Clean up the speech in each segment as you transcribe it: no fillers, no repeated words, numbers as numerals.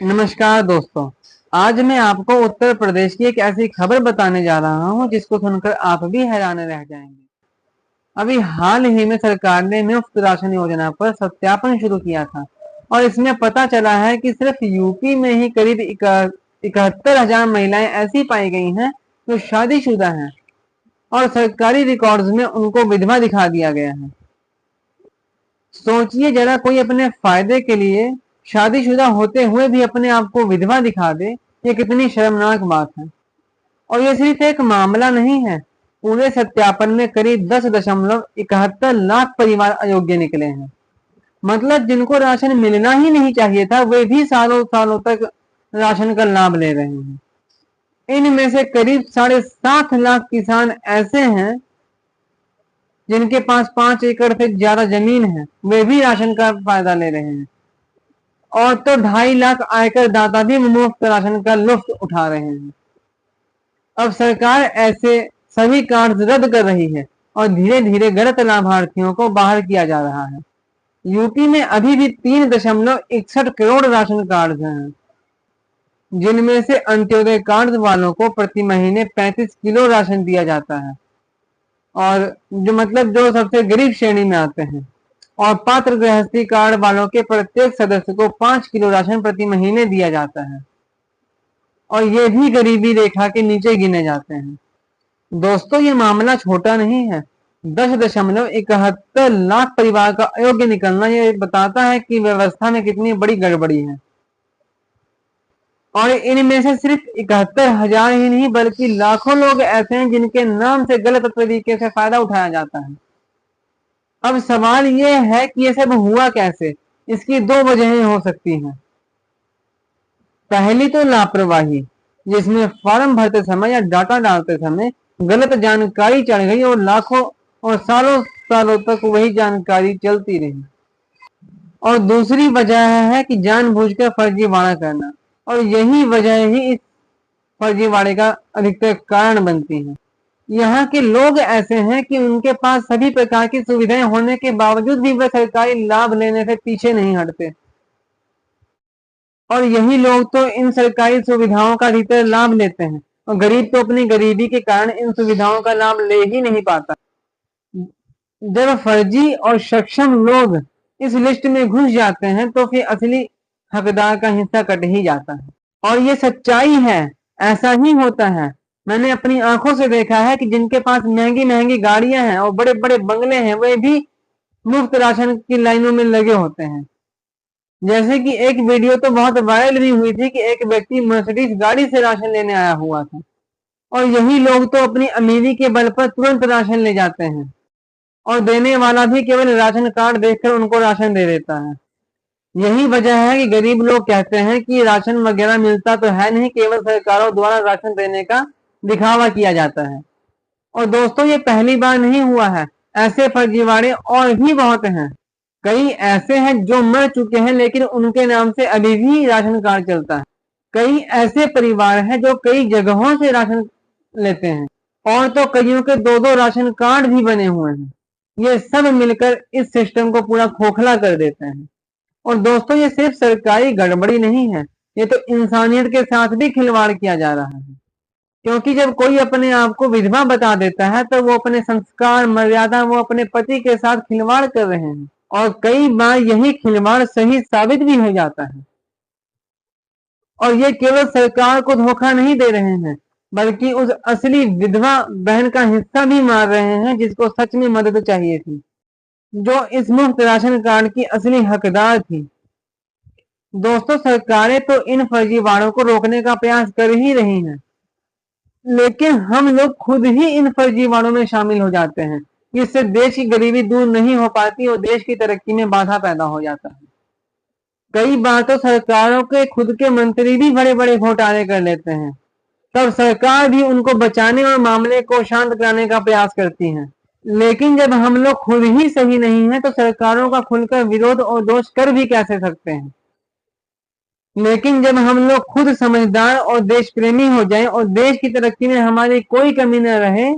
नमस्कार दोस्तों। आज मैं आपको उत्तर प्रदेश की एक ऐसी खबर बताने जा रहा हूं जिसको सुनकर आप भी हैरान रह जाएंगे। अभी हाल ही में सरकार ने मुफ्त राशन योजना पर सत्यापन शुरू किया था और इसमें पता चला है कि सिर्फ यूपी में ही करीब 71,000 महिलाएं ऐसी पाई गई हैं जो शादीशुदा हैं और सरकारी रिकॉर्ड्स में उनको विधवा दिखा दिया गया है। सोचिए जरा, कोई अपने फायदे के लिए शादीशुदा होते हुए भी अपने आप को विधवा दिखा दे, ये कितनी शर्मनाक बात है। और ये सिर्फ एक मामला नहीं है, पूरे सत्यापन में करीब 10.71 लाख परिवार अयोग्य निकले हैं। मतलब जिनको राशन मिलना ही नहीं चाहिए था वे भी सालों सालों तक राशन का लाभ ले रहे हैं। इनमें से करीब 7.5 लाख किसान ऐसे हैं जिनके पास 5 एकड़ से ज्यादा जमीन है, वे भी राशन का फायदा ले रहे हैं। और तो 2.5 लाख आयकर दाता भी मुफ्त राशन का लुत्फ उठा रहे हैं। अब सरकार ऐसे सभी कार्ड रद्द कर रही है और धीरे धीरे गलत लाभार्थियों को बाहर किया जा रहा है। यूपी में अभी भी 3.61 करोड़ राशन कार्ड हैं, जिनमें से अंत्योदय कार्ड वालों को प्रति महीने 35 किलो राशन दिया जाता है, और जो सबसे गरीब श्रेणी में आते हैं। और पात्र गृहस्थी कार्ड वालों के प्रत्येक सदस्य को 5 किलो राशन प्रति महीने दिया जाता है, और ये भी गरीबी रेखा के नीचे गिने जाते हैं। दोस्तों, ये मामला छोटा नहीं है। 10.71 लाख परिवार का अयोग्य निकलना ये बताता है कि व्यवस्था में कितनी बड़ी गड़बड़ी है। और इनमें से सिर्फ 71,000 ही नहीं बल्कि लाखों लोग ऐसे हैं जिनके नाम से गलत तरीके से फायदा उठाया जाता है। अब सवाल ये है कि ये सब हुआ कैसे। इसकी 2 वजहें हो सकती हैं। पहली तो लापरवाही, जिसमें फॉर्म भरते समय या डाटा डालते समय गलत जानकारी चढ़ गई और लाखों और सालों सालों तक वही जानकारी चलती रही। और दूसरी वजह है कि जानबूझकर फर्जीवाड़ा करना, और यही वजह ही इस फर्जीवाड़े का अधिकतर कारण बनती है। यहाँ के लोग ऐसे हैं कि उनके पास सभी प्रकार की सुविधाएं होने के बावजूद भी वे सरकारी लाभ लेने से पीछे नहीं हटते। और यही लोग तो इन सरकारी सुविधाओं का अधिकतर लाभ लेते हैं, और गरीब तो अपनी गरीबी के कारण इन सुविधाओं का लाभ ले ही नहीं पाता। जब फर्जी और सक्षम लोग इस लिस्ट में घुस जाते हैं तो फिर असली हकदार का हिस्सा कट ही जाता है। और ये सच्चाई है, ऐसा ही होता है। मैंने अपनी आंखों से देखा है कि जिनके पास महंगी महंगी गाड़ियां हैं और बड़े बड़े बंगले हैं, वे भी मुफ्त राशन की लाइनों में लगे होते हैं। जैसे कि एक वीडियो तो बहुत वायरल भी हुई थी कि एक व्यक्ति मर्सिडीज गाड़ी से राशन लेने आया हुआ था, और यही लोग तो अपनी अमीरी के बल पर तुरंत राशन ले जाते हैं, और देने वाला भी केवल राशन कार्ड देखकर उनको राशन दे देता है। यही वजह है कि गरीब लोग कहते हैं कि राशन वगैरह मिलता तो है नहीं, केवल सरकारों द्वारा राशन देने का दिखावा किया जाता है। और दोस्तों, ये पहली बार नहीं हुआ है, ऐसे फर्जीवाड़े और भी बहुत हैं। कई ऐसे हैं जो मर चुके हैं लेकिन उनके नाम से अभी भी राशन कार्ड चलता है। कई ऐसे परिवार हैं जो कई जगहों से राशन लेते हैं, और तो कईयों के 2-2 राशन कार्ड भी बने हुए हैं। ये सब मिलकर इस सिस्टम को पूरा खोखला कर देते हैं। और दोस्तों, ये सिर्फ सरकारी गड़बड़ी नहीं है, ये तो इंसानियत के साथ भी खिलवाड़ किया जा रहा है। क्योंकि जब कोई अपने आप को विधवा बता देता है तो वो अपने संस्कार, मर्यादा, वो अपने पति के साथ खिलवाड़ कर रहे हैं, और कई बार यही खिलवाड़ सही साबित भी हो जाता है। और ये केवल सरकार को धोखा नहीं दे रहे हैं, बल्कि उस असली विधवा बहन का हिस्सा भी मार रहे हैं जिसको सच में मदद चाहिए थी, जो इस मुफ्त राशन कार्ड की असली हकदार थी। दोस्तों, सरकारें तो इन फर्जीवाड़ों को रोकने का प्रयास कर ही रही हैं, लेकिन हम लोग खुद ही इन फर्जीवाड़ों में शामिल हो जाते हैं। इससे देश की गरीबी दूर नहीं हो पाती और देश की तरक्की में बाधा पैदा हो जाता है। कई बार तो सरकारों के खुद के मंत्री भी बड़े बड़े घोटाले कर लेते हैं, तब सरकार भी उनको बचाने और मामले को शांत कराने का प्रयास करती है। लेकिन जब हम लोग खुद ही सही नहीं है तो सरकारों का खुलकर विरोध और दोष कर भी कैसे सकते हैं। लेकिन जब हम लोग खुद समझदार और देश प्रेमी हो जाएं और देश की तरक्की में हमारी कोई कमी न रहे,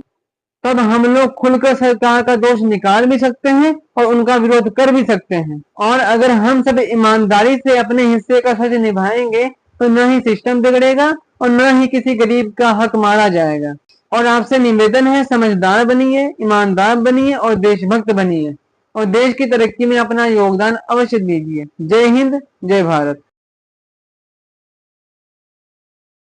तब हम लोग खुलकर सरकार का दोष निकाल भी सकते हैं और उनका विरोध कर भी सकते हैं। और अगर हम सब ईमानदारी से अपने हिस्से का सच निभाएंगे तो न ही सिस्टम बिगड़ेगा और न ही किसी गरीब का हक मारा जाएगा। और आपसे निवेदन है, समझदार बनिए, ईमानदार बनिए और देशभक्त बनिए और देश की तरक्की में अपना योगदान अवश्य दीजिए। जय हिंद, जय भारत।